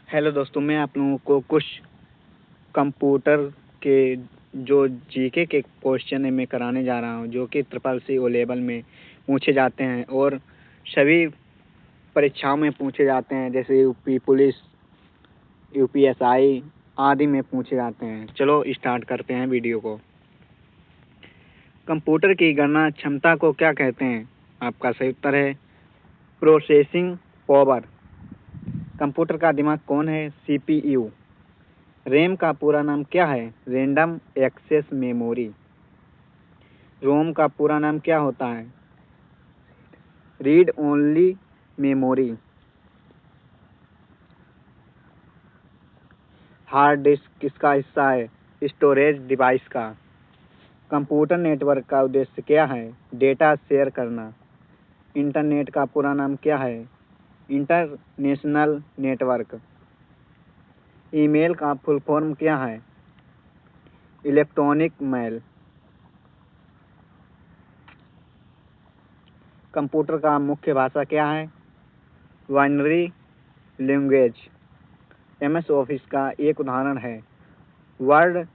Hello दोस्तों, मैं आप लोगों को कुछ कंप्यूटर के जो जीके के क्वेश्चन है मैं कराने जा रहा हूं, जो कि ट्रिपल सी ओ लेवल में पूछे जाते हैं और सभी परीक्षाओं में पूछे जाते हैं, जैसे यूपी पुलिस, यूपीएसआई आदि में पूछे जाते हैं। चलो स्टार्ट करते हैं वीडियो को। कंप्यूटर की गणना क्षमता को क्या कहते हैं? आपका सही उत्तर है प्रोसेसिंग पावर। कंप्यूटर का दिमाग कौन है? सीपीयू। रैम का पूरा नाम क्या है? Random access memory. रोम का पूरा नाम क्या होता है? Read only memory. Hard disk किसका हिस्सा है? स्टोरेज डिवाइस का। कंप्यूटर नेटवर्क का उद्देश्य क्या है? डेटा शेयर करना। इंटरनेट का पूरा नाम क्या है? International network. ईमेल का फुल फॉर्म क्या है? Electronic mail. कंप्यूटर का मुख्य भाषा क्या है? Binary language. एमएस ऑफिस का एक उदाहरण है Word,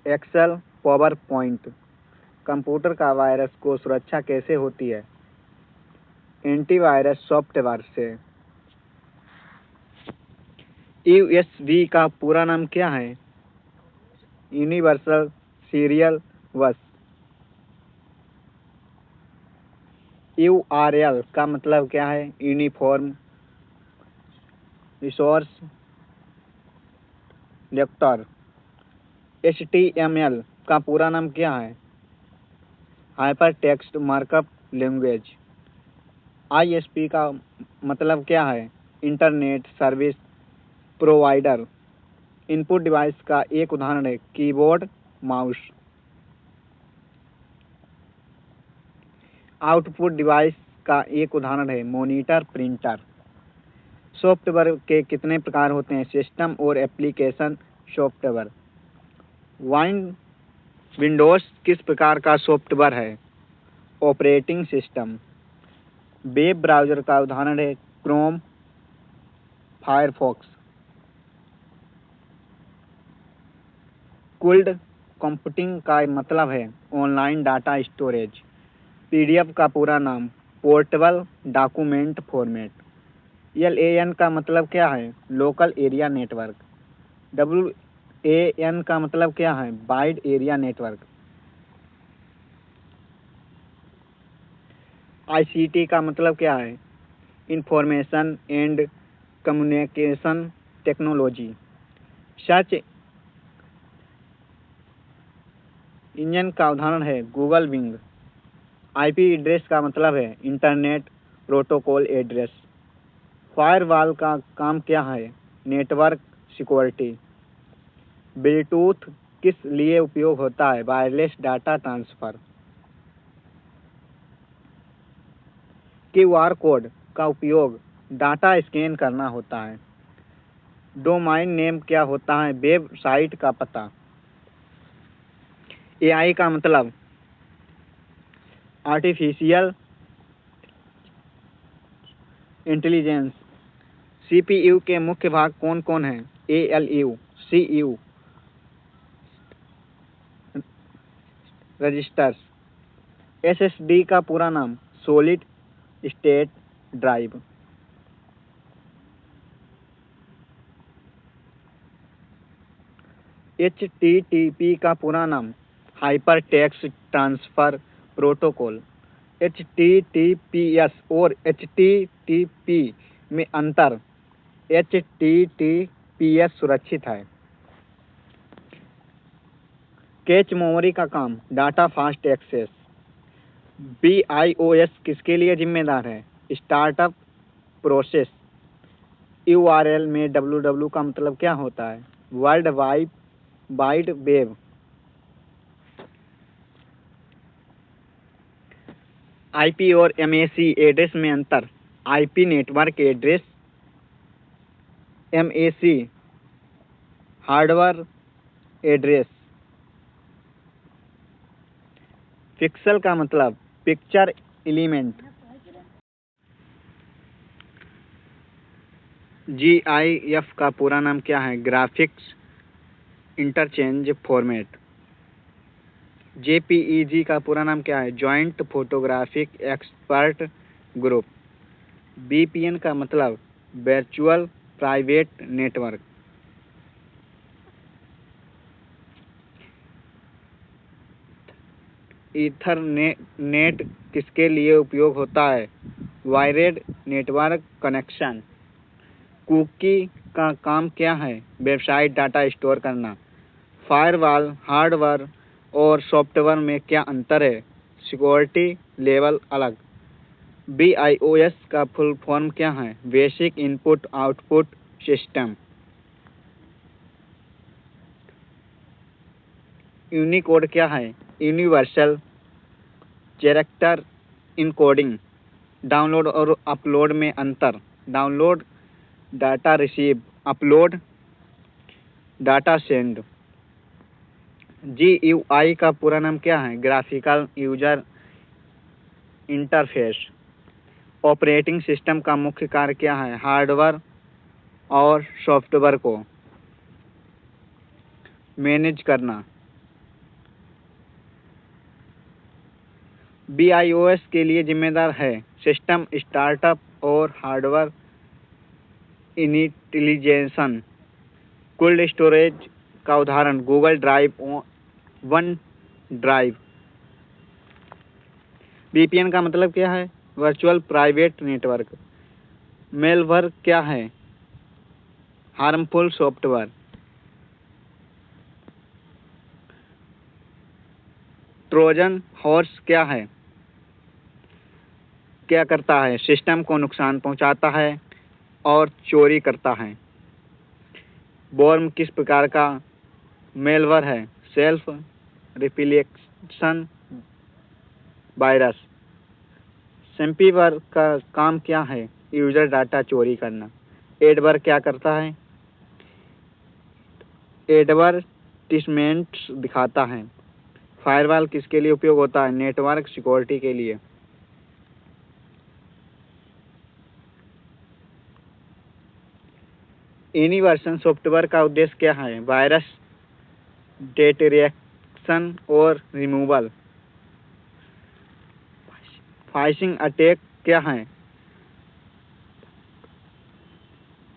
Excel, PowerPoint. Computer का वायरस को सुरक्षा कैसे होती है? एंटीवायरस सॉफ्टवेयर से। यूएसबी का पूरा नाम क्या है? यूनिवर्सल सीरियल बस। यूआरएल का मतलब क्या है? Uniform resource lateral. एचटीएमएल का पूरा नाम क्या है? Hyper text markup language. ISP का मतलब क्या है? Internet service provider. Input device का एक उदाहरण है कीबोर्ड, माउस। आउटपुट डिवाइस का एक उदाहरण है मॉनिटर, प्रिंटर। सॉफ्टवेयर के कितने प्रकार होते हैं? सिस्टम और एप्लीकेशन सॉफ्टवेयर। विंडोज किस प्रकार का सॉफ्टवेयर है? Operating system. वेब ब्राउज़र का उदाहरण है क्रोम, फायरफॉक्स। क्लाउड कंप्यूटिंग का मतलब है ऑनलाइन डाटा स्टोरेज। पीडीएफ का पूरा नाम पोर्टेबल डॉक्यूमेंट फॉर्मेट। एलएएन का मतलब क्या है? Local area network. डब्ल्यूएएन का मतलब क्या है? Wide area network. आईसीटी का मतलब क्या है? Information and communication technology. Search engine का उदाहरण है गूगल बिंग। आईपी एड्रेस का मतलब है इंटरनेट प्रोटोकॉल एड्रेस। फायरवॉल का काम क्या है? Network security. ब्लूटूथ किस लिए उपयोग होता है? Wireless data transfer. QR code का उपयोग डाटा स्कैन करना होता है। डोमाइन नेम क्या होता है? वेबसाइट का पता। एआई का मतलब आर्टिफिशियल इंटेलिजेंस। सीपीयू के मुख्य भाग कौन कौन हैं? ALU, CU, registers. एसएसडी का पूरा नाम सॉलिड स्टेट ड्राइव। एचटीटीपी का पूरा नाम hyper text transfer protocol. HTTPS और एचटीटीपी में अंतर। एचटीटीपीएस सुरक्षित है। कैच मेमोरी का काम डाटा फास्ट एक्सेस। बीआईओएस किसके लिए जिम्मेदार है? Startup process. यूआरएल में www का मतलब क्या होता है? World wide web. आईपी और एमएसी एड्रेस में अंतर। IP network address, MAC hardware address. Pixel का मतलब पिक्चर एलिमेंट। GIF का पूरा नाम क्या है? Graphics interchange format. JPEG का पूरा नाम क्या है? Joint photographic expert group. VPN का मतलब वर्चुअल प्राइवेट नेटवर्क। ईथरनेट किसके लिए उपयोग होता है? Wired network connection. कुकी का काम क्या है? वेबसाइट डाटा स्टोर करना। फायरवॉल हार्डवेयर और सॉफ्टवेयर में क्या अंतर है? सिक्योरिटी लेवल अलग। BIOS का फुल फॉर्म क्या है? Basic input output system. Unicode क्या है? Universal character encoding. डाउनलोड और अपलोड में अंतर। Download data receive, upload data send. GUI का पूरा नाम क्या है? Graphical user interface. Operating system का मुख्य कार्य क्या है? हार्डवेयर और सॉफ्टवेयर को मैनेज करना। BIOS के लिए जिम्मेदार है सिस्टम स्टार्टअप और हार्डवेयर इनिटिलाइजेशन। कोल्ड स्टोरेज का उदाहरण Google drive, one drive. VPN का मतलब क्या है? Virtual private network. मेलवेयर क्या है? Harmful software. ट्रोजन हॉर्स क्या है? क्या करता है? सिस्टम को नुकसान पहुंचाता है और चोरी करता है। वॉर्म किस प्रकार का मेलवेयर है? Self replication virus. स्पैमवेयर का काम क्या है? यूजर डाटा चोरी करना। एडवेयर क्या करता है? एडवर्टिजमेंट्स दिखाता है। फायरवॉल किसके लिए उपयोग होता है? नेटवर्क सिक्योरिटी के लिए। यूनिवर्सल सॉफ्टवेयर का उद्देश्य क्या है? वायरस डिटेक्शन और रिमूवल। फाइशिंग अटैक क्या है?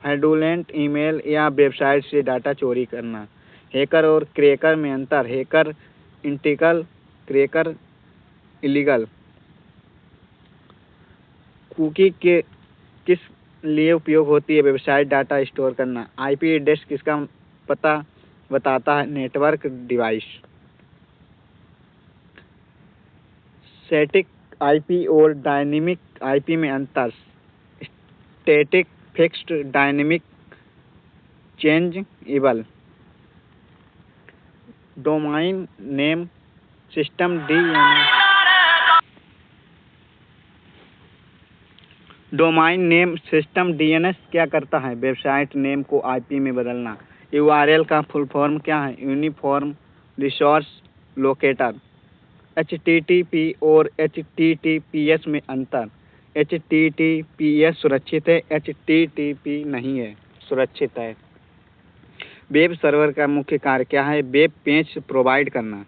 फ्रॉडुलेंट ईमेल या वेबसाइट से डाटा चोरी करना। हैकर और क्रैकर में अंतर। Hacker integral, cracker illegal. Cookie के किस लिए उपयोग होती है? वेबसाइट डाटा स्टोर करना। IP एड्रेस किसका पता बताता है? Network device. स्टैटिक IP और डायनेमिक IP में अंतर। Static fixed, dynamic changeable. Domain name system domain name system DNS क्या करता है? वेबसाइट नेम को IP में बदलना। URL का फुल फॉर्म क्या है? Uniform resource locator. HTTP और HTTPS में अंतर। HTTPS सुरक्षित है, HTTP नहीं है, सुरक्षित है। वेब सर्वर का मुख्य कार्य क्या है? वेब पेज प्रोवाइड करना।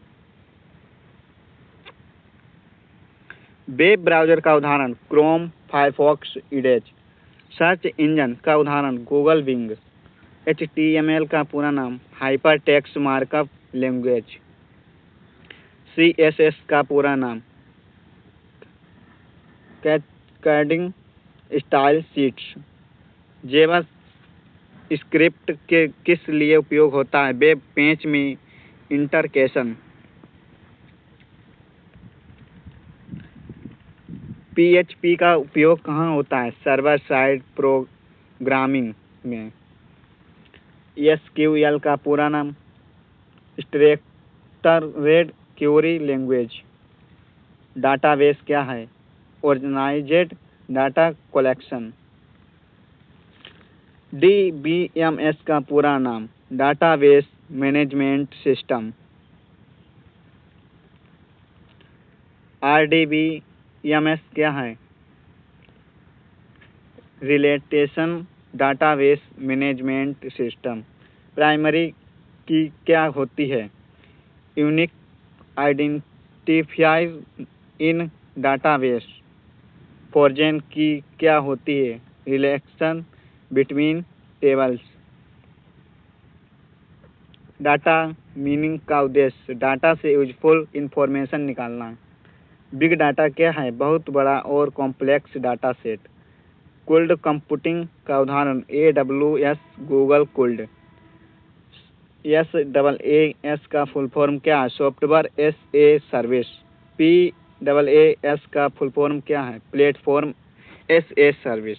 वेब ब्राउज़र का उदाहरण क्रोम, फायरफॉक्स, एडेज। सर्च इंजन का उदाहरण गूगल बिंग। HTML का पूरा नाम हाइपरटेक्स्ट मार्कअप लैंग्वेज। CSS का पूरा नाम कैस्केडिंग स्टाइल शीट्स। जेवा स्क्रिप्ट के किस लिए उपयोग होता है? वेब पेज में इंटरकेशन। PHP का उपयोग कहाँ होता है? सर्वर साइड प्रोग्रामिंग में। SQL का पूरा नाम स्ट्रक्चर्ड क्वेरी लैंग्वेज। डाटाबेस क्या है? Organised data collection. DBMS का पूरा नाम डाटाबेस मैनेजमेंट सिस्टम। RDBMS क्या है? Relational database management system. Primary की क्या होती है? यूनिक आइडेंटिफायर इन डाटाबेस। फॉरेन की क्या होती है? Relation between tables. Data meaning का उद्देश्य डाटा से यूजफुल इंफॉर्मेशन निकालना। बिग डाटा क्या है? बहुत बड़ा और complex data set. Cloud computing का उदाहरण AWS, गूगल क्लाउड। SaaS का फुल फॉर्म क्या है? Software S a service. PaaS का फुल फॉर्म क्या है? Platform S a service.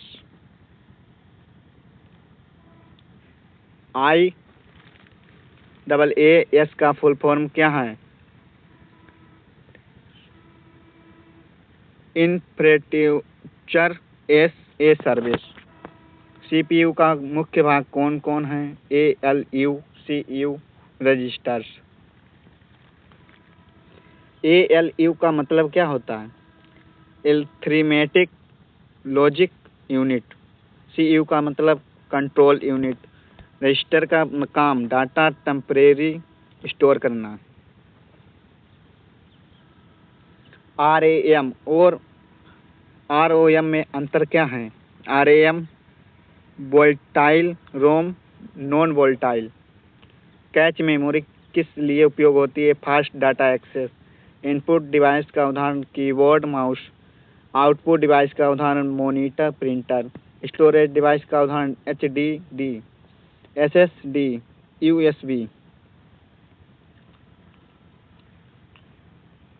IaaS का फुल फॉर्म क्या है? Infrastructure S a service. CPU का मुख्य भाग कौन कौन है? ALU, CU, registers. ALU का मतलब क्या होता है? Arithmetic logic unit. CU का मतलब कंट्रोल यूनिट। रजिस्टर का काम डाटा टेम्परेरी स्टोर करना। RAM और ROM में अंतर क्या है? RAM volatile, ROM non volatile. Cache memory किस लिए उपयोग होती है? Fast data access. Input device का उदाहरण कीबोर्ड, माउस। आउटपुट डिवाइस का उदाहरण मॉनिटर, प्रिंटर। स्टोरेज डिवाइस का उदाहरण HDD, SSD, USB।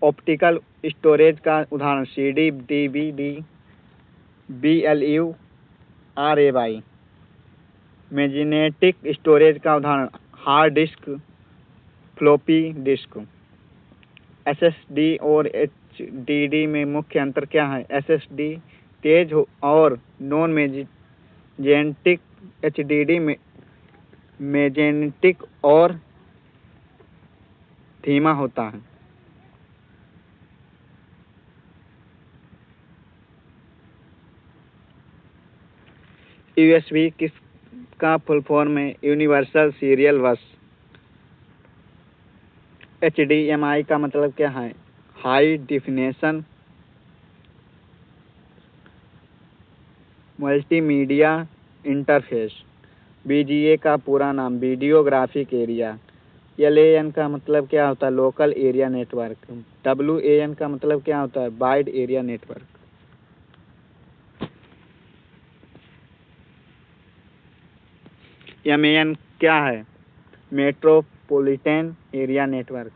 Optical storage का उदाहरण CD, DVD, BLU, RAY। Magnetic storage का उदाहरण hard disk, floppy disk. SSD और HDD में मुख्य अंतर क्या है? SSD तेज और नॉन मैग्नेटिक। HDD में मैग्नेटिक और धीमा होता है। USB किसका फुल फॉर्म है? यूनिवर्सल सीरियल बस। HDMI का मतलब क्या है? High definition multimedia interface. VGA का पूरा नाम वीडियो ग्राफिक एरिया। LAN का मतलब क्या होता है? Local area network. WAN का मतलब क्या होता है? Wide area network. MAN क्या है? Metropolitan area network.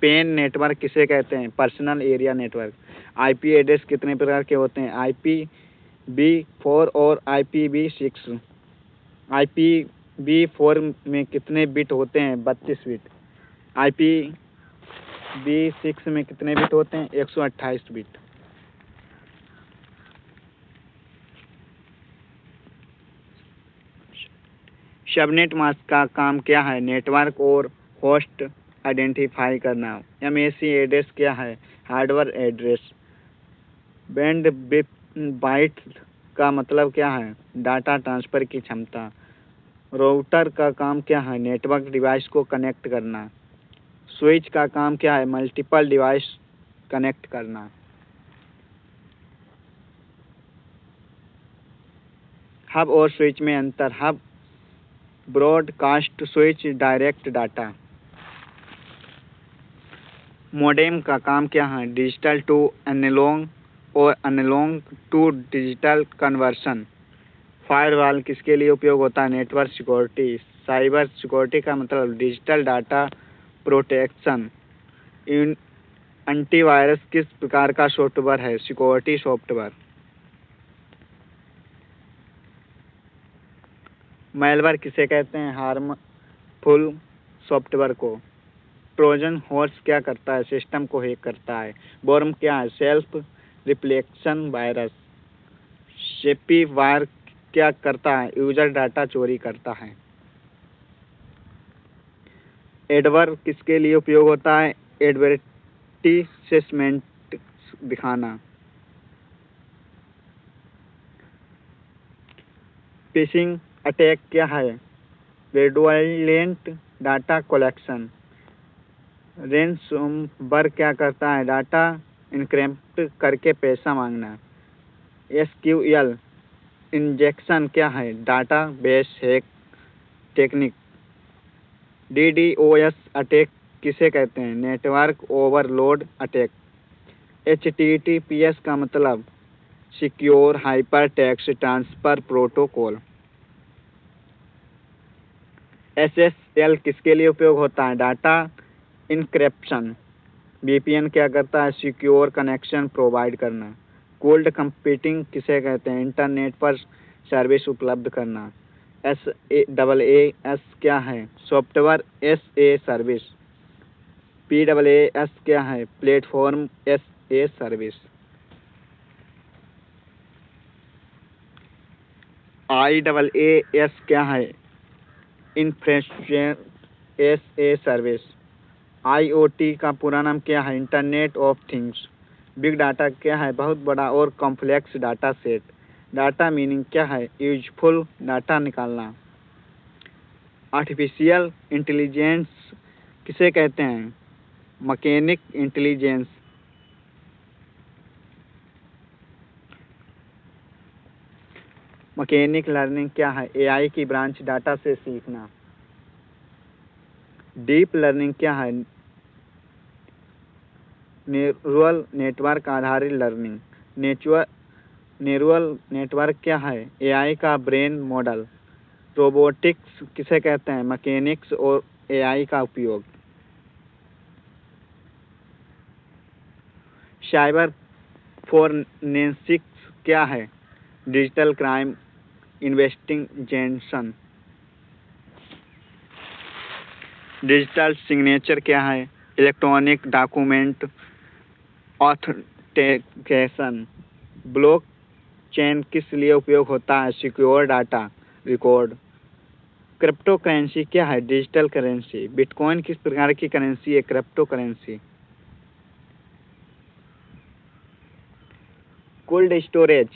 PAN network किसे कहते हैं? Personal area network. IP address कितने प्रकार के होते हैं? IPv4 और IPv6। IPv4 में कितने बिट होते हैं? 32 बिट। IPv6 में कितने बिट होते हैं? 128 बिट। सबनेट मास्क का काम क्या है? नेटवर्क और होस्ट आइडेंटिफाई करना। MAC एड्रेस क्या है? Hardware address. बैंड बाइट का मतलब क्या है? डाटा ट्रांसफर की क्षमता। राउटर का काम क्या है? नेटवर्क डिवाइस को कनेक्ट करना। स्विच का काम क्या है? मल्टीपल डिवाइस कनेक्ट करना। हब और स्विच में अंतर। Hub broadcast, switch direct data. Modem का काम क्या है? डिजिटल टू एनालॉग और analogue to digital conversion. Firewall किसके लिए उपयोग होता है? Network security. साइबर सिक्योरिटी का मतलब डिजिटल डाटा प्रोटेक्शन। एंटीवायरस किस प्रकार का सॉफ्टवेयर है? Security software. मैलवेयर किसे कहते हैं? हार्मफुल सॉफ्टवेयर को। ट्रोजन हॉर्स क्या करता है? सिस्टम को हैक करता है। वर्म क्या है? Self replication virus. Spyware क्या करता है? यूजर डाटा चोरी करता है। एडवर किसके लिए उपयोग होता है? एडवर्टीजमेंट दिखाना। फिशिंग अटैक क्या है? Fraudulent data collection. रैनसमवेयर क्या करता है? डाटा इनक्रिप्ट करके पैसा मांगना। एसक्यूएल इंजेक्शन क्या है? Data base hack technique. DDoS attack किसे कहते हैं? Network overload attack. एचटीटीपीएस का मतलब secure hyper text transfer protocol. SSL किसके लिए उपयोग होता है? Data encryption. वीपीएन क्या करता है? सिक्योर कनेक्शन प्रोवाइड करना। कोल्ड कंप्यूटिंग किसे कहते हैं? इंटरनेट पर सर्विस उपलब्ध करना। SaaS क्या है? Software S a service. PaaS क्या है? Platform S a service. IaaS क्या है? Infrastructure S a service. IoT का पूरा नाम क्या है? Internet of things. Big data क्या है? बहुत बड़ा और complex data set. Data meaning क्या है? यूजफुल डाटा निकालना। आर्टिफिशियल इंटेलिजेंस किसे कहते हैं? Mechanic intelligence. मैकेनिक लर्निंग क्या है? AI की ब्रांच डाटा से सीखना। डीप लर्निंग क्या है? न्यूरल नेटवर्क आधारित लर्निंग। न्यूरल नेटवर्क क्या है? AI का ब्रेन मॉडल। रोबोटिक्स किसे कहते हैं? मैकेनिक्स और AI का उपयोग। साइबर फोरेंसिक्स क्या है? Digital crime investigation. Digital signature क्या है? Electronic document authentication. Block chain किस लिए उपयोग होता है? Secure data record. Crypto currency क्या है? Digital currency. बिटकॉइन किस प्रकार की करेंसी है? Crypto currency. कोल्ड स्टोरेज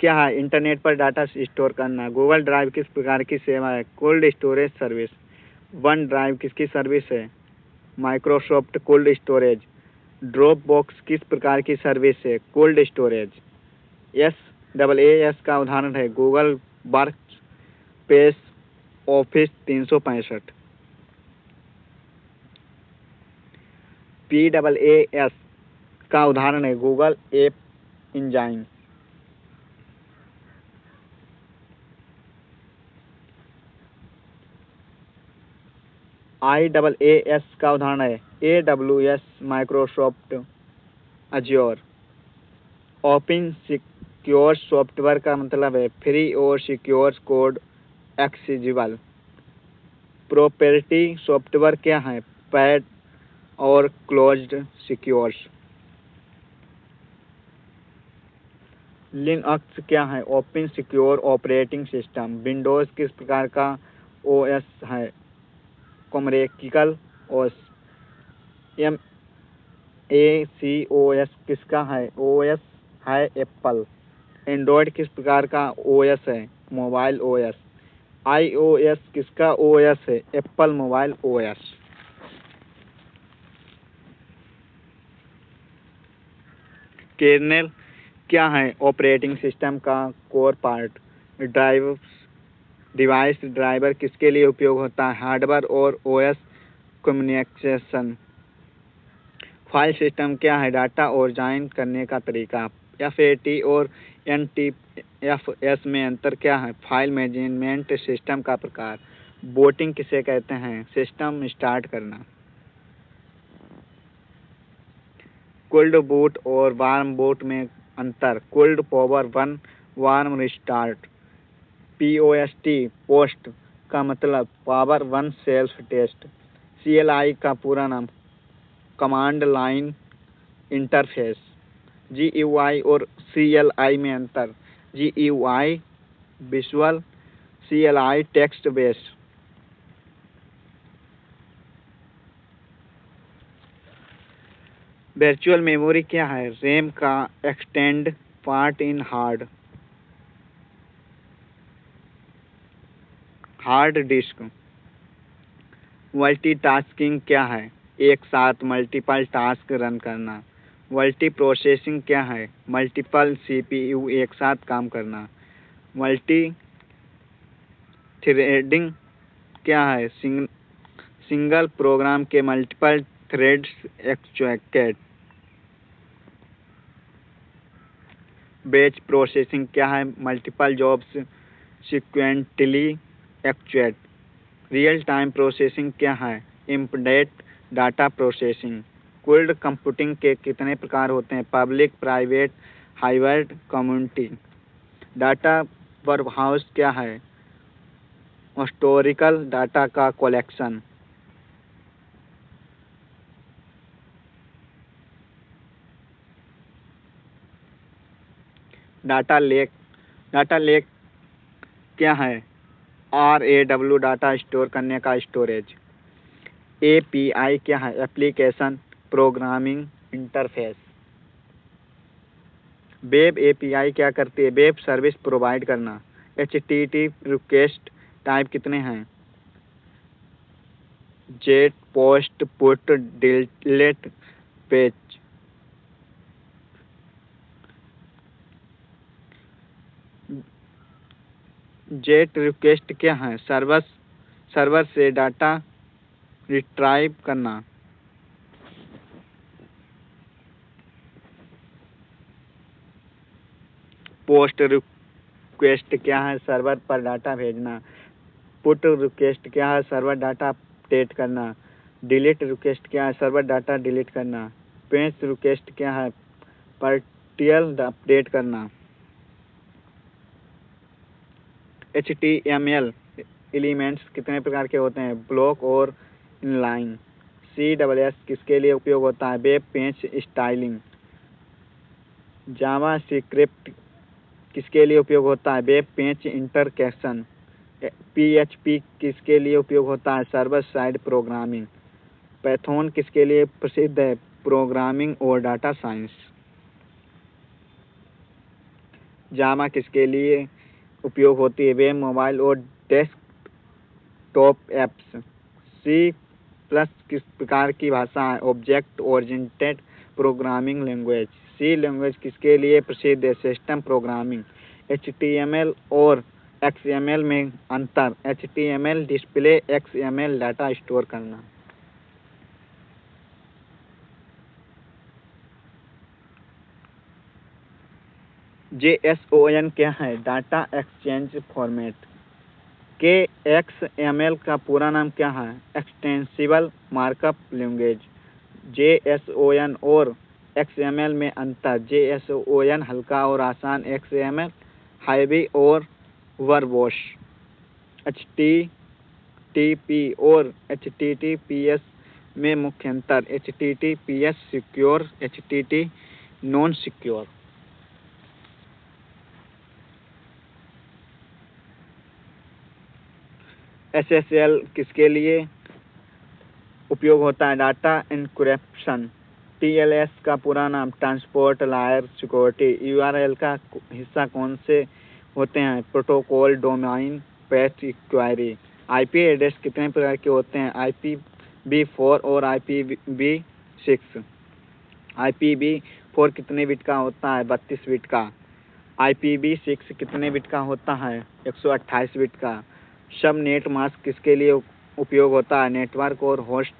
क्या है? इंटरनेट पर डाटा स्टोर करना। गूगल ड्राइव किस प्रकार की सेवा है? Cold storage service. One drive किसकी सर्विस है? Microsoft cold storage. Drop box किस प्रकार की सर्विस है? Cold storage. SaaS का उदाहरण है? Google work space, office 365। PaaS का उदाहरण है? Google app engine. IaaS का उदाहरण है? AWS, Microsoft Azure. Open secure software का मतलब है फ्री और secure code accessible. Proprietary software क्या है? पैड और क्लोज्ड सिक्योर्स। लिनक्स क्या है? Open secure operating system. Windows किस प्रकार का OS है? कॉमरेकिकल OS। MacOS किसका है? OS है एप्पल। एंड्रॉयड किस प्रकार का OS है? Mobile OS। iOS किसका OS है? Apple mobile OS। कर्नेल क्या है? ऑपरेटिंग सिस्टम का कोर पार्ट। डिवाइस ड्राइवर किसके लिए उपयोग होता है? हार्डवेयर और OS कम्युनिकेशन। फाइल सिस्टम क्या है? डाटा ऑर्गेनाइज करने का तरीका। FAT और NTFS में अंतर क्या है? फाइल मैनेजमेंट सिस्टम का प्रकार। बूटिंग किसे कहते हैं? सिस्टम स्टार्ट करना। कोल्ड बूट और वार्म बूट में अंतर। Cold power 1, warm restart. POST post का मतलब पावर 1 सेल्फ टेस्ट। CLI का पूरा नाम कमांड लाइन इंटरफेस। GUI और CLI में अंतर। GUI visual, CLI text based. Virtual memory क्या है? रैम का extend part in hard. Hard disk. Multitasking क्या है? एक साथ मल्टीपल टास्क रन करना। मल्टी प्रोसेसिंग क्या है? मल्टीपल सीपीयू एक साथ काम करना। मल्टी थ्रेडिंग क्या है? सिंगल प्रोग्राम के multiple threads actuated. Batch processing क्या है? Multiple jobs sequentially actuate. Real time processing क्या है? Impedance data processing. Cloud computing के कितने प्रकार होते हैं? Public, private, hybrid, community. Data warehouse क्या है? हिस्टोरिकल डाटा का कलेक्शन। डाटा लेक क्या है? RAW डाटा स्टोर करने का स्टोरेज। API क्या है? Application programming interface. Web API क्या करती है? वेब सर्विस प्रोवाइड करना। HTTP रिक्वेस्ट टाइप कितने हैं? Jet, post, put, delete, page. Jet request क्या है? सर्वर से डाटा रिट्राइव करना। पोस्ट रिक्वेस्ट क्या है? सर्वर पर डाटा भेजना। पुट रिक्वेस्ट क्या है? सर्वर डाटा अपडेट करना। डिलीट रिक्वेस्ट क्या है? सर्वर डाटा डिलीट करना। पेज रिक्वेस्ट क्या है? पार्शियल अपडेट करना। HTML एलिमेंट्स कितने प्रकार के होते हैं? ब्लॉक और इनलाइन। CSS किसके लिए उपयोग होता है? Web page styling. JavaScript किसके लिए उपयोग होता है? Web page interconnection. PHP किसके लिए उपयोग होता है? Server side programming. पाइथन किसके लिए प्रसिद्ध है? प्रोग्रामिंग और डाटा साइंस। जावा किसके लिए उपयोग होती है? वेब, मोबाइल और डेस्कटॉप एप्स। सी प्लस किस प्रकार की भाषा है? Object oriented programming language. C language किसके लिए प्रसिद्ध है? System programming. HTML और XML में अंतर। HTML display, XML data store करना। JSON क्या है? Data exchange format. XML का पूरा नाम क्या है? Extensible markup language. JSON और XML में अंतर। JSON हल्का और आसान, XML हैवी और वर्बोस। HTTP और HTTPS में मुख्य अंतर। HTTPS secure, HTTP non secure. SSL किसके लिए उपयोग होता है? Data encryption. TLS का पूरा नाम ट्रांसपोर्ट लायर सिक्योरिटी। URL का हिस्सा कौन से होते हैं? Protocol, domain, path, query. IP address कितने प्रकार के होते हैं? IPv4 और IPv6। IPv4 कितने बिट का होता है? 32 बिट का। IPv6 कितने बिट का होता है? 128 बिट का। सब नेट मास्क किसके लिए उपयोग होता है? नेटवर्क और होस्ट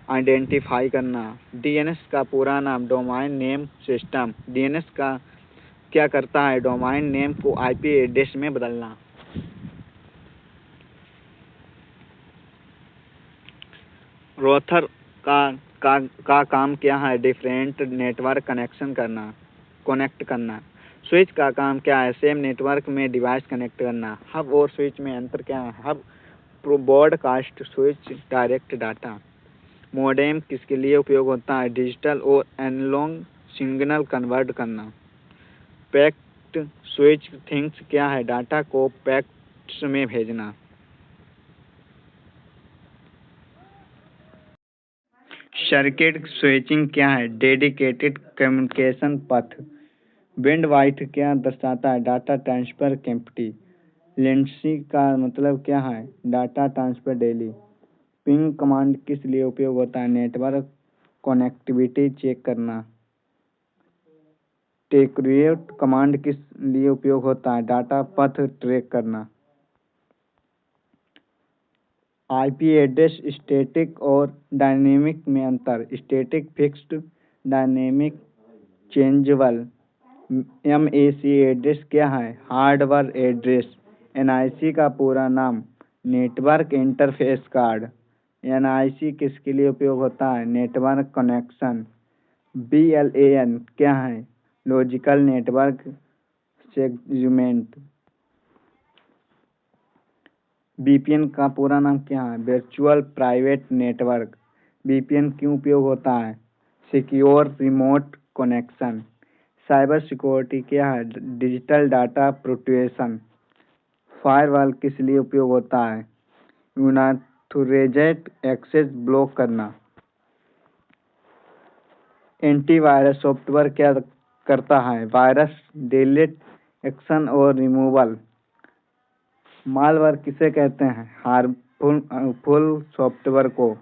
आइडेंटिफाई करना। DNS का पूरा नाम डोमेन नेम सिस्टम। DNS का क्या करता है? डोमेन नेम को IP एड्रेस में बदलना। रोथर का काम क्या है? डिफरेंट नेटवर्क कनेक्ट करना। स्विच का काम क्या है? सेम नेटवर्क में डिवाइस कनेक्ट करना। हब और स्विच में अंतर क्या है? Hub broadcast, switch direct data. Modem किसके लिए उपयोग होता है? डिजिटल और एनालॉग सिग्नल कन्वर्ट करना। पैक्ट स्विच थिंग्स क्या है? डाटा को पैकेट्स में भेजना। सर्किट स्विचिंग क्या है? डेडिकेटेड कम्युनिकेशन पथ। बैंडवाइड्थ क्या दर्शाता है? Data transfer capacity. लेटेंसी का मतलब क्या है? Data transfer daily. Ping command किस लिए उपयोग होता है? नेटवर्क कनेक्टिविटी चेक करना। टेकरिएट कमांड किस लिए उपयोग होता है? डाटा पथ ट्रैक करना। आईपी एड्रेस स्टैटिक और डायनेमिक में अंतर। Static fixed, dynamic changeable. MAC address क्या है? Hardware address. एनआईसी का पूरा नाम नेटवर्क इंटरफेस कार्ड। एनआईसी किसके लिए उपयोग होता है? Network connection. बीएलएन क्या है? Logical network segment. वीपीएन का पूरा नाम क्या है? Virtual private network. वीपीएन क्यों उपयोग होता है? Secure remote connection. Cyber security क्या है? Digital data protection. फायरवॉल किस लिए उपयोग होता है? अनऑथराइज्ड एक्सेस ब्लॉक करना। एंटीवायरस सॉफ्टवेयर क्या करता है? वायरस डिटेक्शन और रिमूवल। मालवेयर किसे कहते हैं? हार्मफुल सॉफ्टवेयर को।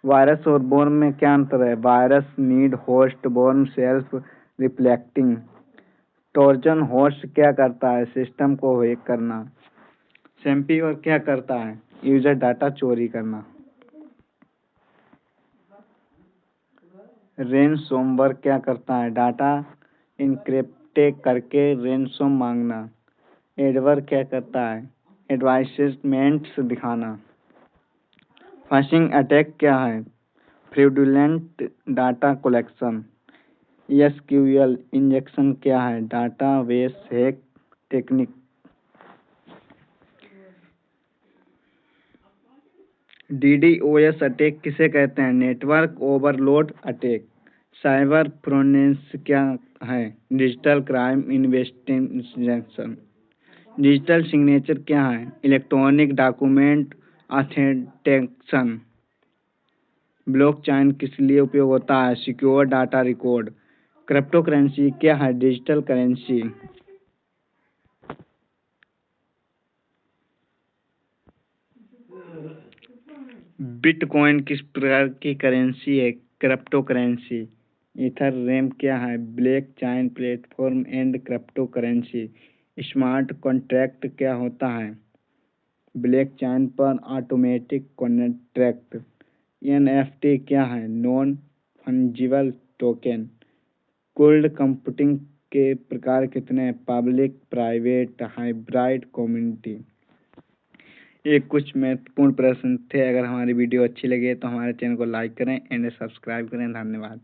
वायरस और बोर्न में क्या अंतर है? Virus need host, worm self replicating. Trojan horse क्या करता है? सिस्टम को हैक करना। स्पैमवेयर क्या करता है? यूजर डाटा चोरी करना। रैनसमवेयर क्या करता है? डाटा इनक्रिप्ट करके रैनसम मांगना। एडवेयर क्या करता है? एडवर्टाइजमेंट्स दिखाना। फिशिंग अटैक क्या है? Fraudulent data collection. SQL injection क्या है? Database hack technique. DDoS attack किसे कहते हैं? Network overload attack. Cyber forensic क्या है? Digital crime investigation. Digital signature क्या है? Electronic document authentication. ब्लॉकचेन किस लिए उपयोग होता है? Secure data record. Crypto currency क्या है? Digital currency. बिटकॉइन किस प्रकार की करेंसी है? Crypto currency. इथररेम क्या है? Blockchain platform and crypto currency. Smart contract क्या होता है? ब्लॉकचेन पर ऑटोमेटिक कॉन्ट्रैक्ट। एनएफटी क्या है? Non fungible token. Cloud computing के प्रकार कितने हैं? Public, private, hybrid, community. ये कुछ महत्वपूर्ण प्रश्न थे। अगर हमारी वीडियो अच्छी लगे तो हमारे चैनल को लाइक करें एंड सब्सक्राइब करें। धन्यवाद।